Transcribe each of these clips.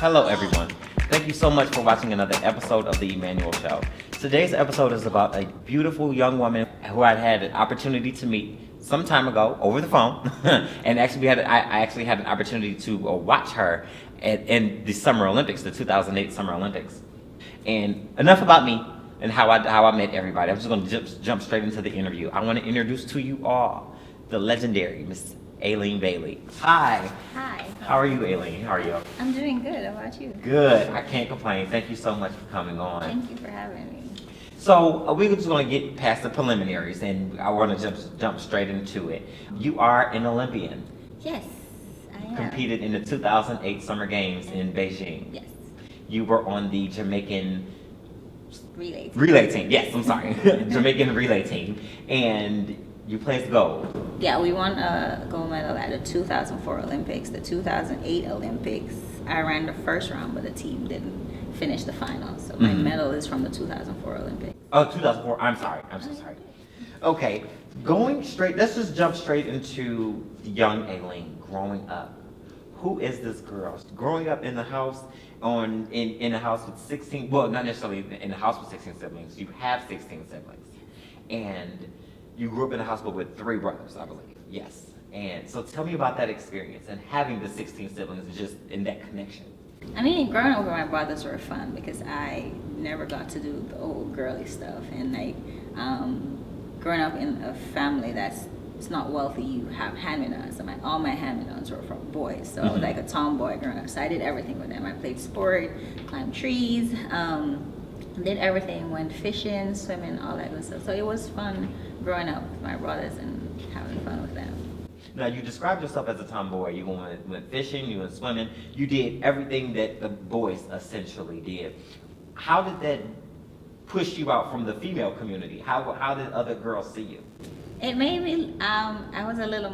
Hello, everyone. Thank you so much for watching another episode of the Emanuel Show. Today's episode is about a beautiful young woman who I had an opportunity to meet some time ago over the phone, and actually I actually had an opportunity to watch her in the Summer Olympics, the 2008 Summer Olympics. And enough about me and how I met everybody. I'm just going to jump straight into the interview. I want to introduce to you all the legendary Miss Aleen Bailey. Hi. Hi. How are you, Aileen? How are you? I'm doing good. How about you? Good. I can't complain. Thank you so much for coming on. Thank you for having me. So we're just going to get past the preliminaries, and I want to jump straight into it. You are an Olympian. Yes, I am. Competed in the 2008 Summer Games in Beijing. Yes. You were on the Jamaican relay team. Yes, I'm sorry. Jamaican relay team. And you placed gold. Yeah, we won a gold medal at the 2004 Olympics. The 2008 Olympics, I ran the first round, but the team didn't finish the final. So my medal is from the 2004 Olympics. Oh, 2004. I'm sorry. I'm so sorry. Okay, let's just jump straight into young Aileen growing up. Who is this girl? Growing up in the house in a house with 16, well, not necessarily in a house with 16 siblings. You have 16 siblings. And you grew up in a household with 3 brothers, I believe. Yes. And so tell me about that experience and having the 16 siblings and just in that connection. I mean, growing up with my brothers were fun because I never got to do the old girly stuff. And like, growing up in a family it's not wealthy, you have hand-me-downs. So all my hand-me-downs were from boys. So I was like a tomboy growing up. So I did everything with them. I played sport, climbed trees, did everything, went fishing, swimming, all that good stuff. So it was fun growing up with my brothers and having fun with them. Now, you described yourself as a tomboy. You went fishing, you went swimming. You did everything that the boys essentially did. How did that push you out from the female community? How did other girls see you? It made me, I was a little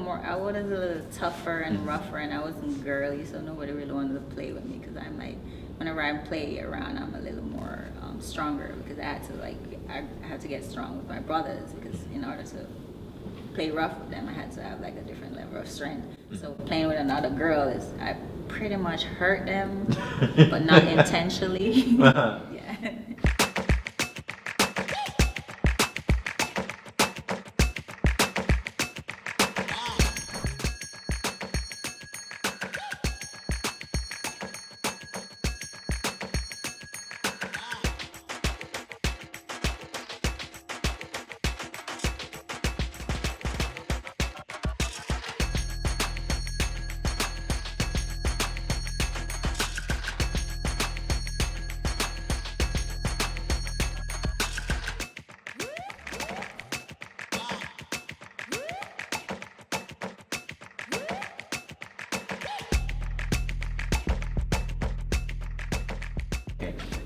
tougher and rougher, and I wasn't girly, so nobody really wanted to play with me because I'm like, whenever I play around, I'm a little more stronger because I had to get strong with my brothers because in order to play rough with them, I had to have like a different level of strength. So playing with another girl I pretty much hurt them, but not intentionally. Yeah.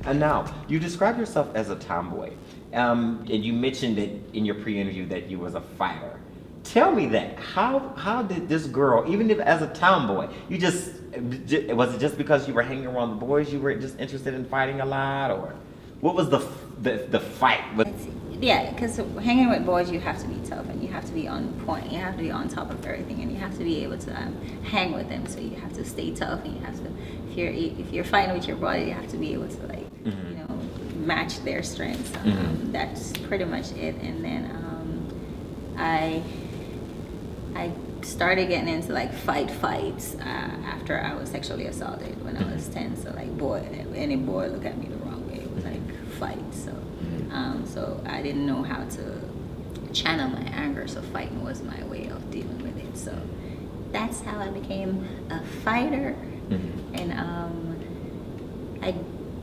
And now, you describe yourself as a tomboy, and you mentioned that in your pre-interview that you was a fighter. Tell me that. How did this girl, even if as a tomboy, was it just because you were hanging around the boys, you were just interested in fighting a lot, or what was the fight? Yeah, because hanging with boys, you have to be tough and you have to be on point. You have to be on top of everything, and you have to be able to hang with them. So you have to stay tough, and you have to. If you're fighting with your brother, you have to be able to match their strengths. That's pretty much it. And then I started getting into like fights after I was sexually assaulted when I was 10. So like any boy look at me the wrong way, it was like fight. So I didn't know how to channel my anger, so fighting was my way of dealing with it. So that's how I became a fighter. And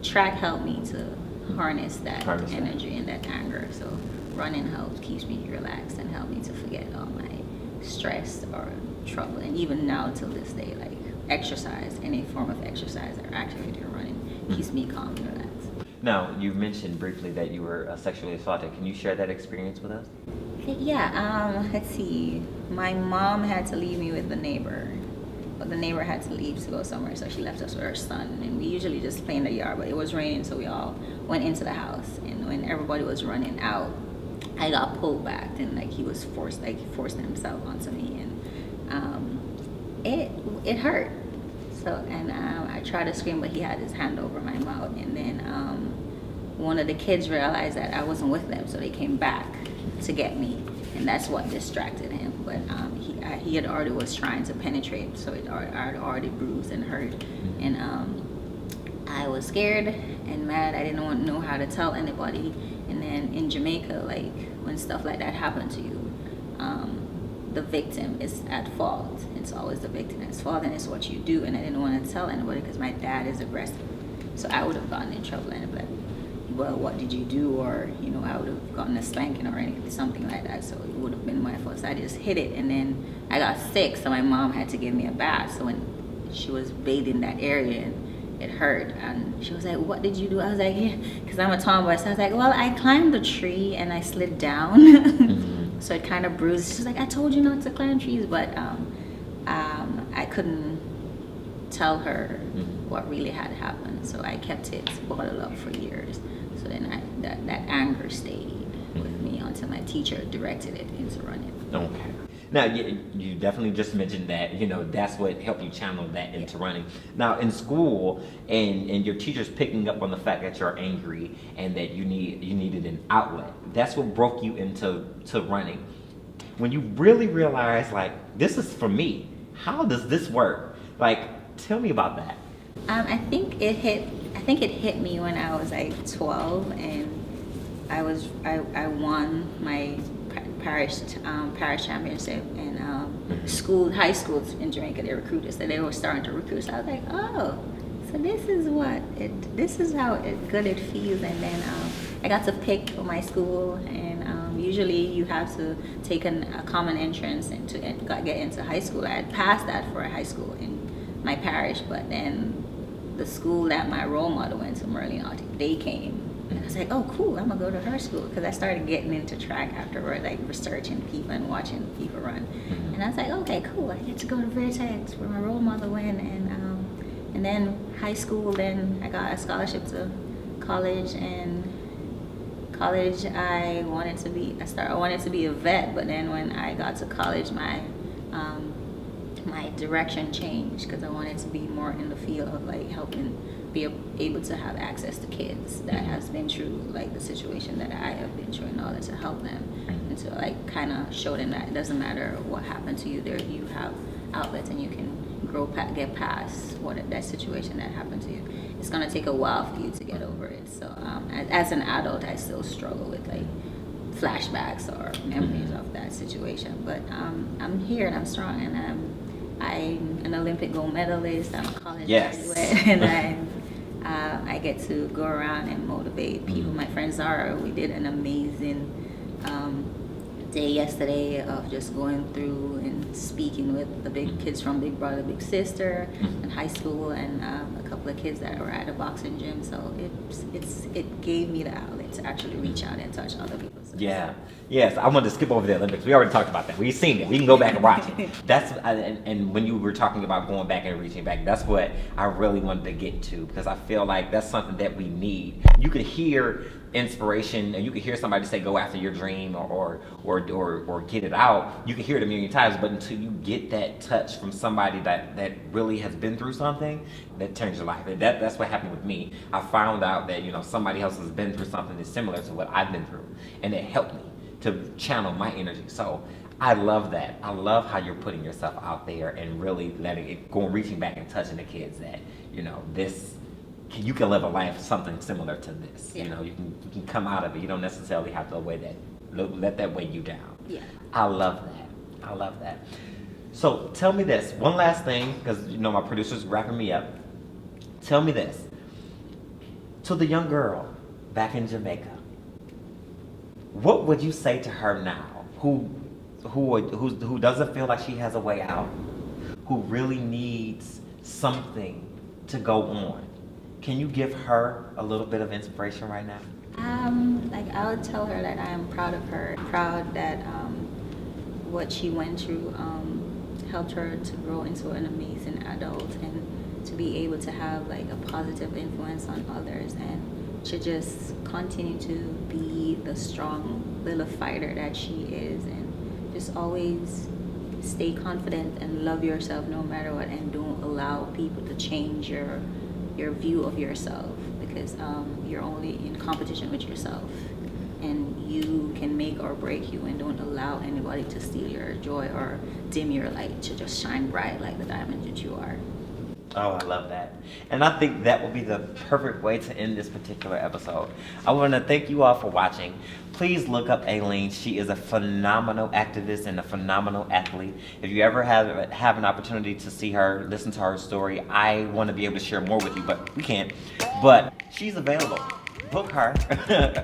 track helped me to harness that energy and that anger. So running keeps me relaxed and helped me to forget all my stress or trouble. And even now till this day, like exercise, any form of exercise or activity or running keeps me calm and relaxed. Now, you mentioned briefly that you were sexually assaulted. Can you share that experience with us? Yeah, let's see. My mom had to leave me with the neighbor. But the neighbor had to leave to go somewhere, so she left us with her son. And we usually just play in the yard, but it was raining, so we all went into the house. And when everybody was running out, I got pulled back, and like he forced himself onto me, and it hurt. So, and I tried to scream, but he had his hand over my mouth. And then one of the kids realized that I wasn't with them, so they came back to get me. And that's what distracted him. But he had already was trying to penetrate, so I had already bruised and hurt. And I was scared and mad. I didn't know how to tell anybody. And then in Jamaica, like when stuff like that happened to you, the victim is at fault. It's always the victim that's fault, and it's what you do. And I didn't want to tell anybody because my dad is aggressive, so I would have gotten in trouble and be like, well, what did you do? Or I would have gotten a spanking or anything, something like that. So it would have been my fault. So I just hit it, and then I got sick, so my mom had to give me a bath. So when she was bathing that area, and it hurt, and she was like, what did you do? I was like, yeah, because I'm a tomboy. So I was like, well, I climbed a tree and I slid down. So it kind of bruised. She's like, I told you not to climb trees, but I couldn't tell her what really had happened. So I kept it bottled up for years. So then that anger stayed with me until my teacher directed it into running. Okay. Now, you definitely just mentioned that, that's what helped you channel that into running. Now, in school, and your teacher's picking up on the fact that you're angry and that you needed an outlet. That's what broke you into running. When you really realized, like, this is for me, how does this work? Like, tell me about that. I think it hit me when I was like 12, and I won my parish championship in high schools in Jamaica. They recruited, so they were starting to recruit. So I was like, oh, so this is how good it feels. And then I got to pick my school, and usually you have to take a common entrance and to get into high school. I had passed that for a high school in my parish, but then the school that my role model went to, Merlin, they came. And I was like, oh, cool, I'm going to go to her school. Because I started getting into track afterward, like researching people and watching people run. And I was like, okay, cool, I get to go to Vertex where my role model went. And then high school, then I got a scholarship to college. And college, I wanted to be a vet. But then when I got to college, my direction changed, because I wanted to be more in the field of like helping be able to have access to kids that has been through like the situation that I have been through, in order to help them and to like kind of show them that it doesn't matter what happened to you, there you have outlets and you can get past that situation that happened to you. It's going to take a while for you to get over it. So as an adult, I still struggle with like flashbacks or memories of that situation, but I'm here and I'm strong, and I'm an Olympic gold medalist. I'm a college graduate, and I get to go around and motivate people. My friend Zara, we did an amazing day yesterday of just going through and speaking with the big kids from Big Brother, Big Sister, in high school, and a couple of kids that were at a boxing gym. So it gave me the outlet to actually reach out and touch other people. Yes, I wanted to skip over the Olympics. We already talked about that. We've seen it. We can go back and watch it. And when you were talking about going back and reaching back, that's what I really wanted to get to, because I feel like that's something that we need. You could hear inspiration, and you could hear somebody say, go after your dream, or get it out. You can hear it a million times, but until you get that touch from somebody that really has been through something, that turns your life. That's what happened with me. I found out that somebody else has been through something that's similar to what I've been through, and it helped me to channel my energy. So I love that. I love how you're putting yourself out there and really letting it go, and reaching back and touching the kids that you can live a life something similar to this. You can come out of it. You don't necessarily have to let that weigh you down. I love that. So tell me this one last thing, because my producer's wrapping me up. Tell me this, to the young girl back in Jamaica, what would you say to her now, who doesn't feel like she has a way out, who really needs something to go on? Can you give her a little bit of inspiration right now? I would tell her that I am proud of her, proud that what she went through helped her to grow into an amazing adult, and to be able to have like a positive influence on others, and to just continue to be the strong little fighter that she is, and just always stay confident and love yourself no matter what, and don't allow people to change your view of yourself, because you're only in competition with yourself, and you can make or break you, and don't allow anybody to steal your joy or dim your light to just shine bright like the diamond that you are. Oh, I love that. And I think that will be the perfect way to end this particular episode. I want to thank you all for watching. Please look up Aileen. She is a phenomenal activist and a phenomenal athlete. If you ever have an opportunity to see her, listen to her story, I want to be able to share more with you, but we can't. But she's available. Book her.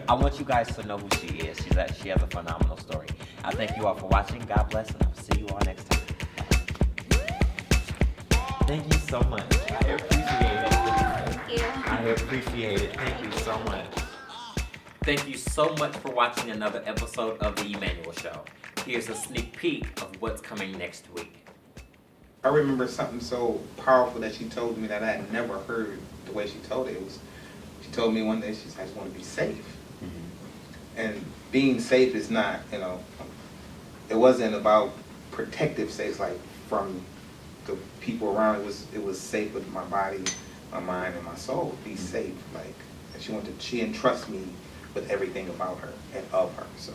I want you guys to know who she is. She has a phenomenal story. I thank you all for watching. God bless, and I'll see you all next time. Thank you so much. I appreciate it. Thank you. I appreciate it. Thank you so much. Thank you so much for watching another episode of The Emanuel Show. Here's a sneak peek of what's coming next week. I remember something so powerful that she told me that I had never heard the way she told it. She told me one day, she said, I just want to be safe. Mm-hmm. And being safe is not, it wasn't about protective safe, like from the people around. It was safe with my body, my mind, and my soul. Be safe, like, and she entrusts me with everything about her and of her. So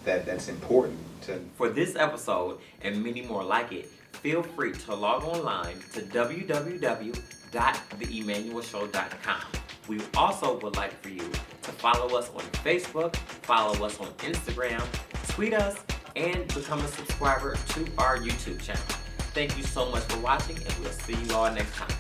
that's important to. For this episode and many more like it, feel free to log online to www.theemanuelshow.com. We also would like for you to follow us on Facebook, follow us on Instagram, tweet us, and become a subscriber to our YouTube channel. Thank you so much for watching, and we'll see you all next time.